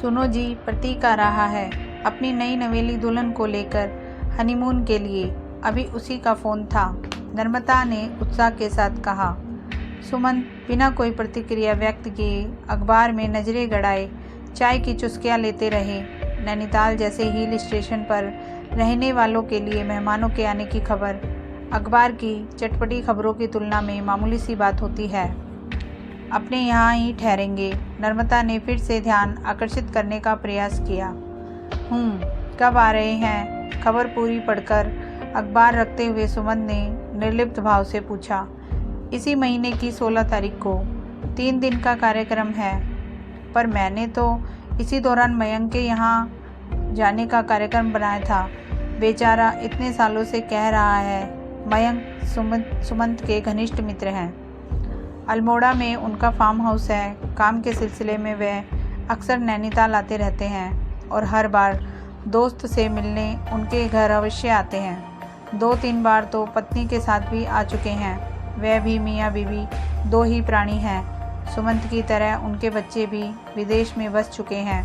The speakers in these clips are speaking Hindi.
सुनो जी, प्रतीक आ रहा है अपनी नई नवेली दुल्हन को लेकर हनीमून के लिए। अभी उसी का फ़ोन था, नर्मदा ने उत्साह के साथ कहा। सुमंत बिना कोई प्रतिक्रिया व्यक्त किए अखबार में नजरें गड़ाए चाय की चुस्कियां लेते रहे। नैनीताल जैसे हिल स्टेशन पर रहने वालों के लिए मेहमानों के आने की खबर अखबार की चटपटी खबरों की तुलना में मामूली सी बात होती है। अपने यहाँ ही ठहरेंगे, नर्मदा ने फिर से ध्यान आकर्षित करने का प्रयास किया। कब आ रहे हैं? खबर पूरी पढ़कर अखबार रखते हुए सुमंत ने निर्लिप्त भाव से पूछा। इसी महीने की 16 तारीख को 3 दिन का कार्यक्रम है, पर मैंने तो इसी दौरान मयंक के यहाँ जाने का कार्यक्रम बनाया था। बेचारा इतने सालों से कह रहा है। मयंक सुमंत के घनिष्ठ मित्र हैं। अल्मोड़ा में उनका फार्म हाउस है। काम के सिलसिले में वे अक्सर नैनीताल आते रहते हैं और हर बार दोस्त से मिलने उनके घर अवश्य आते हैं। 2-3 बार तो पत्नी के साथ भी आ चुके हैं। वह भी मियाँ बीवी 2 ही प्राणी हैं। सुमंत की तरह उनके बच्चे भी विदेश में बस चुके हैं।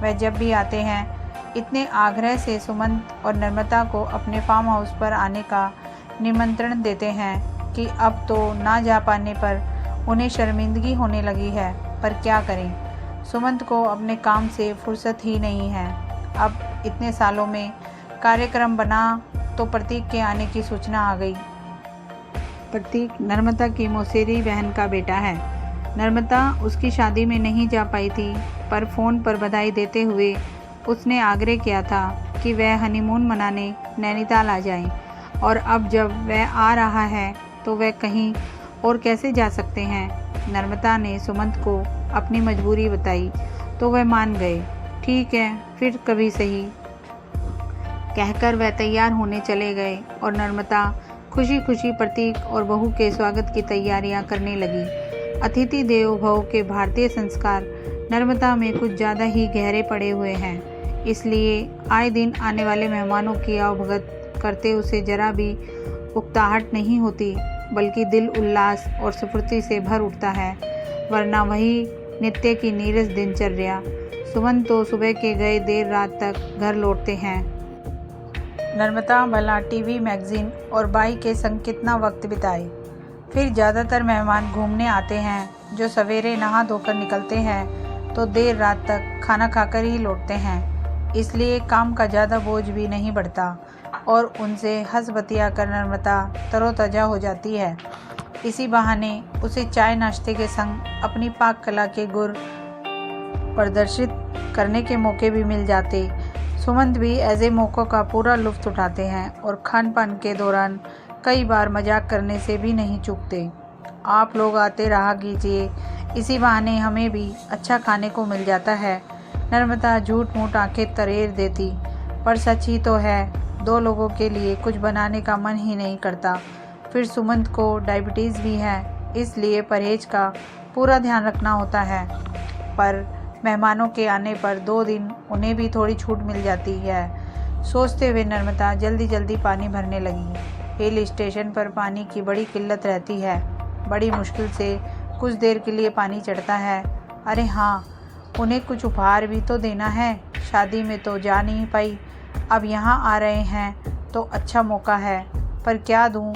वह जब भी आते हैं इतने आग्रह से सुमंत और नर्मदा को अपने फार्म हाउस पर आने का निमंत्रण देते हैं कि अब तो ना जा पाने पर उन्हें शर्मिंदगी होने लगी है। पर क्या करें, सुमंत को अपने काम से फुर्सत ही नहीं है। अब इतने सालों में कार्यक्रम बना तो प्रतीक के आने की सूचना आ गई। प्रतीक नर्मदा की मौसेरी बहन का बेटा है। नर्मदा उसकी शादी में नहीं जा पाई थी, पर फ़ोन पर बधाई देते हुए उसने आग्रह किया था कि वह हनीमून मनाने नैनीताल आ जाए। और अब जब वह आ रहा है तो वह कहीं और कैसे जा सकते हैं। नर्मदा ने सुमंत को अपनी मजबूरी बताई तो वह मान गए। ठीक है, फिर कभी सही, कहकर वह तैयार होने चले गए और नर्मदा खुशी खुशी प्रतीक और बहू के स्वागत की तैयारियां करने लगी। अतिथि देवो भव के भारतीय संस्कार नर्मदा में कुछ ज़्यादा ही गहरे पड़े हुए हैं, इसलिए आए दिन आने वाले मेहमानों की अवभगत करते उसे जरा भी उकताहट नहीं होती, बल्कि दिल उल्लास और स्फूर्ति से भर उठता है। वरना वही नित्य की नीरस दिनचर्या। सुमंत तो सुबह के गए देर रात तक घर लौटते हैं। नर्मदा भला टीवी, मैगजीन और बाई के संग कितना वक्त बिताए। फिर ज़्यादातर मेहमान घूमने आते हैं जो सवेरे नहा धोकर निकलते हैं तो देर रात तक खाना खाकर ही लौटते हैं। इसलिए काम का ज़्यादा बोझ भी नहीं बढ़ता और उनसे हंस बतिया कर नर्मदा तरोताज़ा हो जाती है। इसी बहाने उसे चाय नाश्ते के संग अपनी पाक कला के गुर प्रदर्शित करने के मौके भी मिल जाते। सुमंत भी ऐसे मौक़ों का पूरा लुत्फ़ उठाते हैं और खान पान के दौरान कई बार मजाक करने से भी नहीं चूकते। आप लोग आते रहा कीजिए, इसी बहाने हमें भी अच्छा खाने को मिल जाता है। नर्मदा झूठ मूठ आंखें तरेर देती, पर सच ही तो है। 2 लोगों के लिए कुछ बनाने का मन ही नहीं करता। फिर सुमंत को डायबिटीज़ भी है, इसलिए परहेज का पूरा ध्यान रखना होता है। पर मेहमानों के आने पर 2 दिन उन्हें भी थोड़ी छूट मिल जाती है। सोचते हुए नर्मदा जल्दी जल्दी पानी भरने लगी। हिल स्टेशन पर पानी की बड़ी किल्लत रहती है। बड़ी मुश्किल से कुछ देर के लिए पानी चढ़ता है। अरे हाँ, उन्हें कुछ उपहार भी तो देना है। शादी में तो जा नहीं पाई, अब यहाँ आ रहे हैं तो अच्छा मौका है। पर क्या दूँ?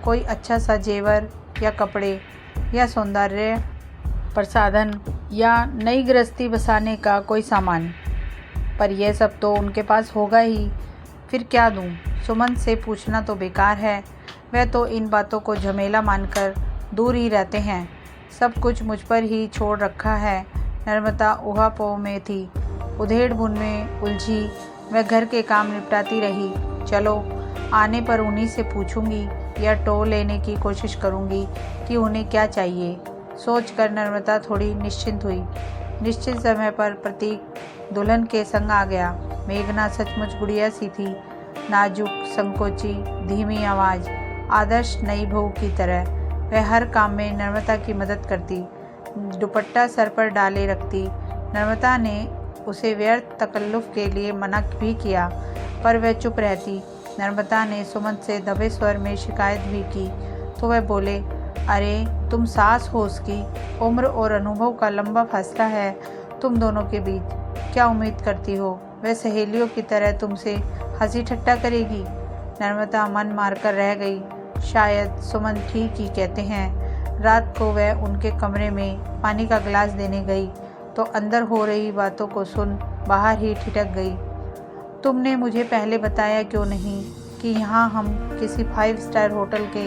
कोई अच्छा सा जेवर या कपड़े या सौंदर्य प्रसाधन या नई गृहस्थी बसाने का कोई सामान। पर यह सब तो उनके पास होगा ही। फिर क्या दूँ? सुमंत से पूछना तो बेकार है। वह तो इन बातों को झमेला मानकर दूर ही रहते हैं। सब कुछ मुझ पर ही छोड़ रखा है। नर्मदा ऊहापोह में थी, उधेड़-बुन में उलझी। वह घर के काम निपटाती रही। चलो, आने पर उन्हीं से पूछूंगी या टो लेने की कोशिश करूंगी कि उन्हें क्या चाहिए। सोचकर नर्मदा थोड़ी निश्चिंत हुई। निश्चित समय पर प्रतीक दुल्हन के संग आ गया। मेघना सचमुच गुड़िया सी थी, नाजुक, संकोची, धीमी आवाज़, आदर्श नई बहू की तरह। वह हर काम में नर्मदा की मदद करती, दुपट्टा सर पर डाले रखती। नर्मदा ने उसे व्यर्थ तकल्लुफ़ के लिए मना भी किया, पर वह चुप रहती। नर्मदा ने सुमंत से दबे स्वर में शिकायत भी की तो वह बोले, अरे तुम सास हो उसकी, उम्र और अनुभव का लंबा फासला है तुम दोनों के बीच। क्या उम्मीद करती हो वह सहेलियों की तरह तुमसे हंसी ठट्टा करेगी? नर्मदा मन मारकर रह गई। शायद सुमन ठीक ही कहते हैं। रात को वह उनके कमरे में पानी का गिलास देने गई तो अंदर हो रही बातों को सुन बाहर ही ठिठक गई। तुमने मुझे पहले बताया क्यों नहीं कि यहाँ हम किसी 5 स्टार होटल के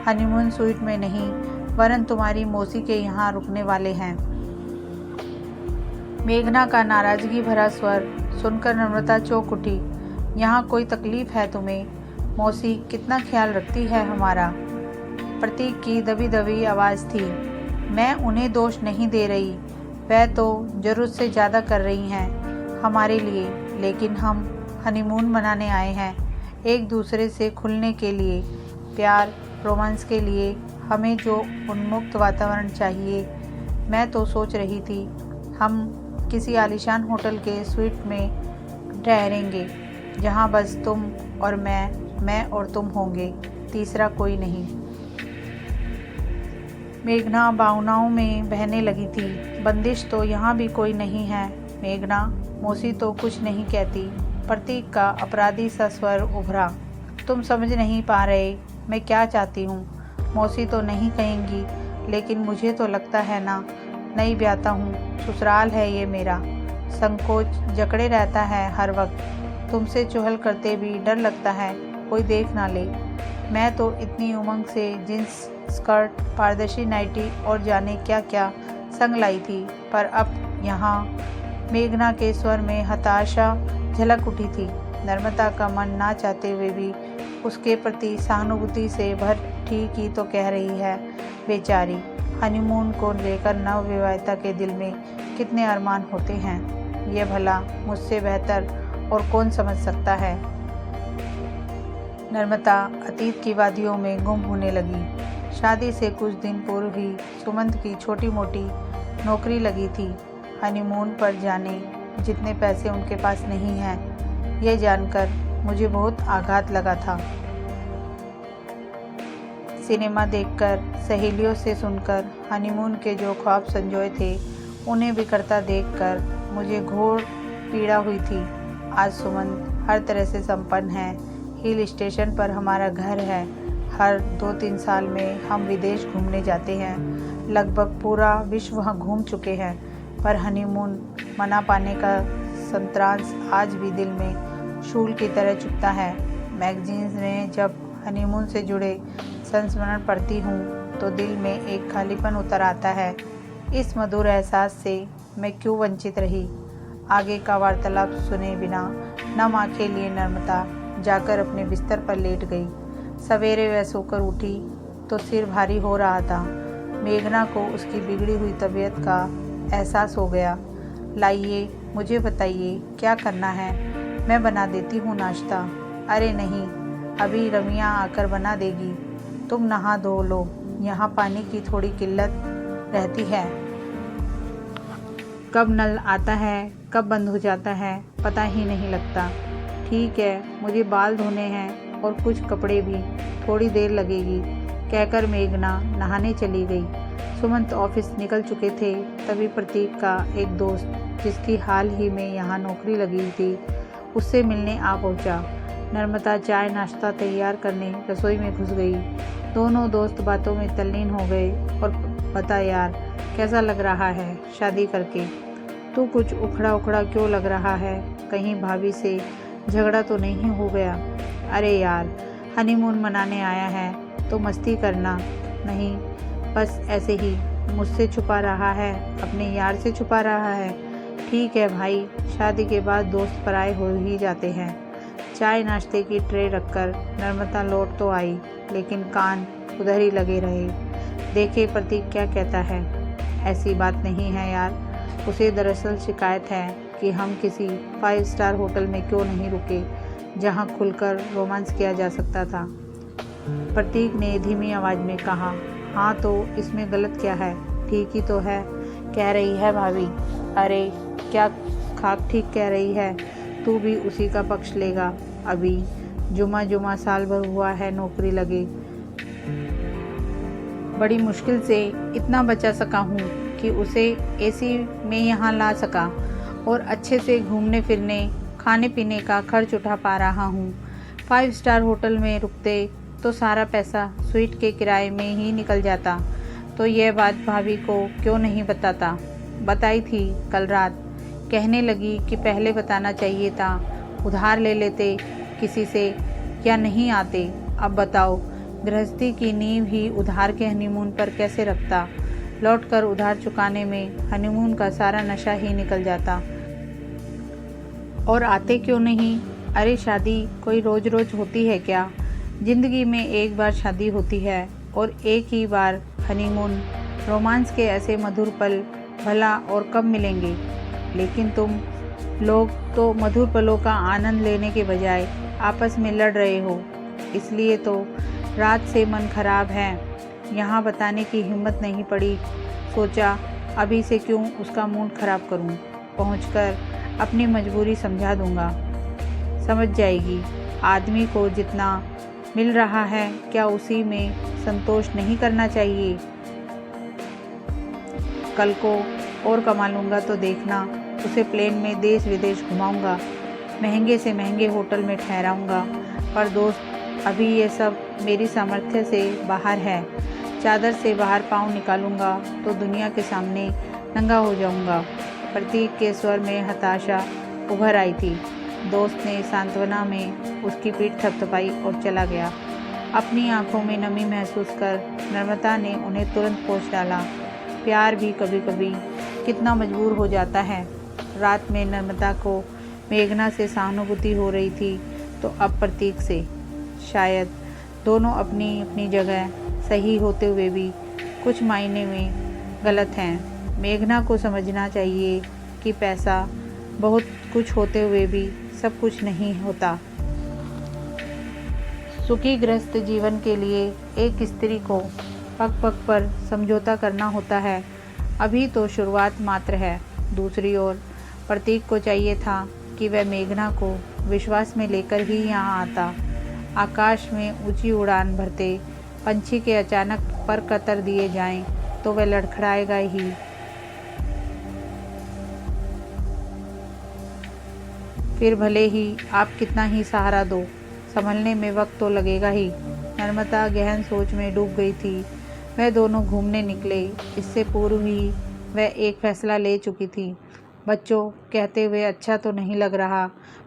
हनीमून स्वीट में नहीं वरन तुम्हारी मौसी के यहाँ रुकने वाले हैं। मेघना का नाराजगी भरा स्वर सुनकर नम्रता चौंक उठी। यहाँ कोई तकलीफ है तुम्हें? मौसी कितना ख्याल रखती है हमारा। प्रतीक की दबी दबी आवाज़ थी। मैं उन्हें दोष नहीं दे रही, वह तो ज़रूरत से ज़्यादा कर रही हैं हमारे लिए, लेकिन हम हनीमून मनाने आए हैं, एक दूसरे से खुलने के लिए, प्यार रोमांस के लिए हमें जो उन्मुक्त वातावरण चाहिए। मैं तो सोच रही थी हम किसी आलीशान होटल के स्वीट में ठहरेंगे जहाँ बस तुम और मैं और तुम होंगे, तीसरा कोई नहीं। मेघना भावनाओं में बहने लगी थी। बंदिश तो यहाँ भी कोई नहीं है मेघना, मौसी तो कुछ नहीं कहती। प्रतीक का अपराधी सा स्वर उभरा। तुम समझ नहीं पा रहे मैं क्या चाहती हूँ। मौसी तो नहीं कहेंगी, लेकिन मुझे तो लगता है ना, नहीं ब्याता हूँ, ससुराल है ये मेरा। संकोच जकड़े रहता है हर वक्त। तुमसे चुहल करते भी डर लगता है कोई देख ना ले। मैं तो इतनी उमंग से जींस स्कर्ट, पारदर्शी नाइटी और जाने क्या क्या संग लाई थी, पर अब यहाँ। मेघना के स्वर में हताशा झलक उठी थी। नर्मदा का मन ना चाहते हुए भी उसके प्रति सहानुभूति से भर ठीक ही तो कह रही है। बेचारी, हनीमून को लेकर नवविवाहिता के दिल में कितने अरमान होते हैं, ये भला मुझसे बेहतर और कौन समझ सकता है। नर्मदा अतीत की वादियों में गुम होने लगी। शादी से कुछ दिन पूर्व ही सुमंत की छोटी मोटी नौकरी लगी थी। हनीमून पर जाने जितने पैसे उनके पास नहीं हैं, यह जानकर मुझे बहुत आघात लगा था। सिनेमा देखकर, सहेलियों से सुनकर हनीमून के जो ख्वाब संजोए थे, उन्हें बिखरता देखकर मुझे घोर पीड़ा हुई थी। आज सुमन हर तरह से संपन्न है। हिल स्टेशन पर हमारा घर है। हर 2-3 साल में हम विदेश घूमने जाते हैं। लगभग पूरा विश्व घूम चुके हैं, पर हनीमून मना पाने का संतरांस आज भी दिल में शूल की तरह चुभता है। मैगजीन्स में जब हनीमून से जुड़े संस्मरण पढ़ती हूँ तो दिल में एक खालीपन उतर आता है। इस मधुर एहसास से मैं क्यों वंचित रही। आगे का वार्तालाप सुने बिना नम आंखें लिए नर्मदा जाकर अपने बिस्तर पर लेट गई। सवेरे वह सोकर उठी तो सिर भारी हो रहा था। मेघना को उसकी बिगड़ी हुई तबीयत का एहसास हो गया। लाइए, मुझे बताइए क्या करना है, मैं बना देती हूँ नाश्ता। अरे नहीं, अभी रमिया आकर बना देगी, तुम नहा धो लो। यहाँ पानी की थोड़ी किल्लत रहती है, कब नल आता है कब बंद हो जाता है पता ही नहीं लगता। ठीक है, मुझे बाल धोने हैं और कुछ कपड़े भी, थोड़ी देर लगेगी, कहकर मेघना नहाने चली गई। सुमंत ऑफिस निकल चुके थे, तभी प्रतीक का एक दोस्त जिसकी हाल ही में यहाँ नौकरी लगी थी, उससे मिलने आ पहुँचा। नर्मदा चाय नाश्ता तैयार करने रसोई में घुस गई। दोनों दोस्त बातों में तल्लीन हो गए। और बता यार, कैसा लग रहा है शादी करके? तू कुछ उखड़ा उखड़ा क्यों लग रहा है? कहीं भाभी से झगड़ा तो नहीं हो गया? अरे यार, हनीमून मनाने आया है तो मस्ती करना नहीं, बस ऐसे ही। मुझसे छुपा रहा है, अपने यार से छुपा रहा है। ठीक है भाई, शादी के बाद दोस्त पराए हो ही जाते हैं। चाय नाश्ते की ट्रे रखकर नर्मदा लौट तो आई, लेकिन कान उधर ही लगे रहे। देखे प्रतीक क्या कहता है। ऐसी बात नहीं है यार, उसे दरअसल शिकायत है कि हम किसी 5 स्टार होटल में क्यों नहीं रुके जहां खुलकर रोमांस किया जा सकता था। प्रतीक ने धीमी आवाज़ में कहा। हाँ तो इसमें गलत क्या है? ठीक ही तो है, कह रही है भाभी। अरे क्या खाक ठीक कह रही है, तू भी उसी का पक्ष लेगा? अभी जुमा साल भर हुआ है नौकरी लगे, बड़ी मुश्किल से इतना बचा सका हूँ कि उसे एसी में यहाँ ला सका, और अच्छे से घूमने फिरने खाने पीने का खर्च उठा पा रहा हूँ। 5 स्टार होटल में रुकते तो सारा पैसा स्वीट के किराए में ही निकल जाता, तो यह बात भाभी को क्यों नहीं बताता। बताई थी कल रात। कहने लगी कि पहले बताना चाहिए था, उधार ले लेते किसी से या नहीं आते। अब बताओ, गृहस्थी की नींव ही उधार के हनीमून पर कैसे रखता। लौटकर उधार चुकाने में हनीमून का सारा नशा ही निकल जाता। और आते क्यों नहीं? अरे शादी कोई रोज रोज होती है क्या? जिंदगी में एक बार शादी होती है और एक ही बार हनीमून। रोमांस के ऐसे मधुर पल भला और कब मिलेंगे। लेकिन तुम लोग तो मधुर पलों का आनंद लेने के बजाय आपस में लड़ रहे हो। इसलिए तो रात से मन खराब है। यहाँ बताने की हिम्मत नहीं पड़ी। सोचा अभी से क्यों उसका मूड खराब करूँ। पहुँचकर अपनी मजबूरी समझा दूँगा, समझ जाएगी। आदमी को जितना मिल रहा है क्या उसी में संतोष नहीं करना चाहिए। कल को और कमा लूँगा तो देखना, उसे प्लेन में देश विदेश घुमाऊँगा, महंगे से महंगे होटल में ठहराऊँगा। पर दोस्त, अभी ये सब मेरी सामर्थ्य से बाहर है। चादर से बाहर पाँव निकालूंगा तो दुनिया के सामने नंगा हो जाऊंगा। प्रतीक के स्वर में हताशा उभर आई थी। दोस्त ने सांत्वना में उसकी पीठ थपथपाई और चला गया। अपनी आंखों में नमी महसूस कर नम्रता ने उन्हें तुरंत पोंछ डाला। प्यार भी कभी कभी कितना मजबूर हो जाता है। रात में नम्रता को मेघना से सहानुभूति हो रही थी तो अब प्रतीक से। शायद दोनों अपनी अपनी जगह सही होते हुए भी कुछ मायने में गलत हैं। मेघना को समझना चाहिए कि पैसा बहुत कुछ होते हुए भी सब कुछ नहीं होता। सुखी गृहस्थ जीवन के लिए एक स्त्री को पग पग पर समझौता करना होता है। अभी तो शुरुआत मात्र है। दूसरी ओर प्रतीक को चाहिए था कि वह मेघना को विश्वास में लेकर ही यहाँ आता। आकाश में ऊंची उड़ान भरते पंछी के अचानक पर कतर दिए जाएं तो वह लड़खड़ाएगा ही। फिर भले ही आप कितना ही सहारा दो, संभलने में वक्त तो लगेगा ही। नम्रता गहन सोच में डूब गई थी। वह दोनों घूमने निकले। इससे पूर्व ही वह एक फैसला ले चुकी थी। बच्चों कहते हुए अच्छा तो नहीं लग रहा,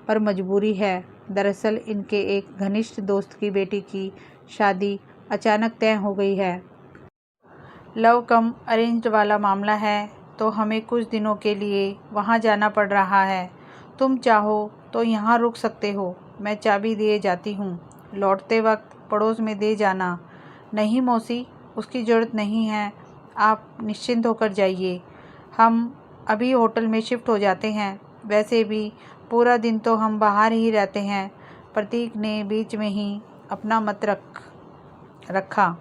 पर मजबूरी है। दरअसल इनके एक घनिष्ठ दोस्त की बेटी की शादी अचानक तय हो गई है। लव कम अरेंज्ड वाला मामला है, तो हमें कुछ दिनों के लिए वहाँ जाना पड़ रहा है। तुम चाहो तो यहाँ रुक सकते हो, मैं चाबी दिए जाती हूँ। लौटते वक्त पड़ोस में दे जाना। नहीं मौसी, उसकी ज़रूरत नहीं है, आप निश्चिंत होकर जाइए। हम अभी होटल में शिफ्ट हो जाते हैं। वैसे भी पूरा दिन तो हम बाहर ही रहते हैं। प्रतीक ने बीच में ही अपना मत रखा।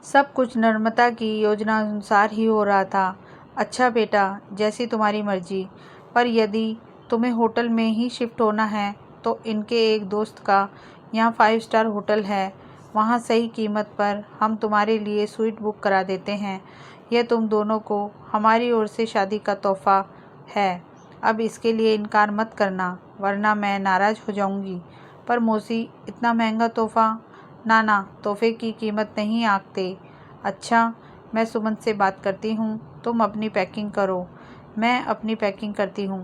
सब कुछ नम्रता की योजना अनुसार ही हो रहा था। अच्छा बेटा, जैसी तुम्हारी मर्जी, पर यदि तुम्हें होटल में ही शिफ्ट होना है तो इनके एक दोस्त का यहाँ 5 स्टार होटल है, वहाँ सही कीमत पर हम तुम्हारे लिए स्वीट बुक करा देते हैं। यह तुम दोनों को हमारी ओर से शादी का तोहफा है। अब इसके लिए इनकार मत करना, वरना मैं नाराज़ हो जाऊंगी। पर मौसी, इतना महंगा तोहफा? ना, तोहफे की कीमत नहीं आंकते। अच्छा, मैं सुमन से बात करती हूँ, तुम अपनी पैकिंग करो। मैं अपनी पैकिंग करती हूँ।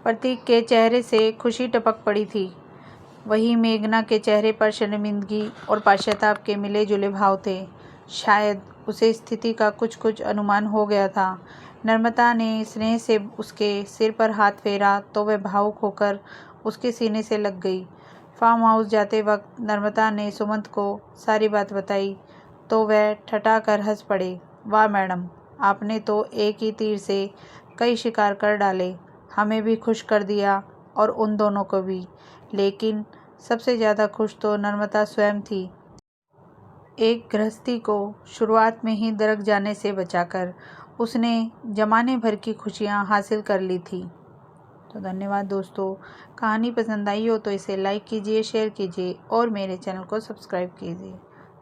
प्रतीक के चेहरे से खुशी टपक पड़ी थी। वहीं मेघना के चेहरे पर शर्मिंदगी और पश्चाताप के मिले जुले भाव थे। शायद उसे स्थिति का कुछ अनुमान हो गया था। नम्रता ने स्नेह से उसके सिर पर हाथ फेरा तो वह भावुक होकर उसके सीने से लग गई। फार्म हाउस जाते वक्त नम्रता ने सुमंत को सारी बात बताई तो वह ठठाकर हंस पड़े। वाह मैडम, आपने तो एक ही तीर से कई शिकार कर डाले। हमें भी खुश कर दिया और उन दोनों को भी। लेकिन सबसे ज़्यादा खुश तो नम्रता स्वयं थी। एक गृहस्थी को शुरुआत में ही दरक जाने से बचाकर उसने जमाने भर की खुशियाँ हासिल कर ली थी। तो धन्यवाद दोस्तों। कहानी पसंद आई हो तो इसे लाइक कीजिए, शेयर कीजिए और मेरे चैनल को सब्सक्राइब कीजिए।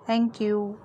Thank you.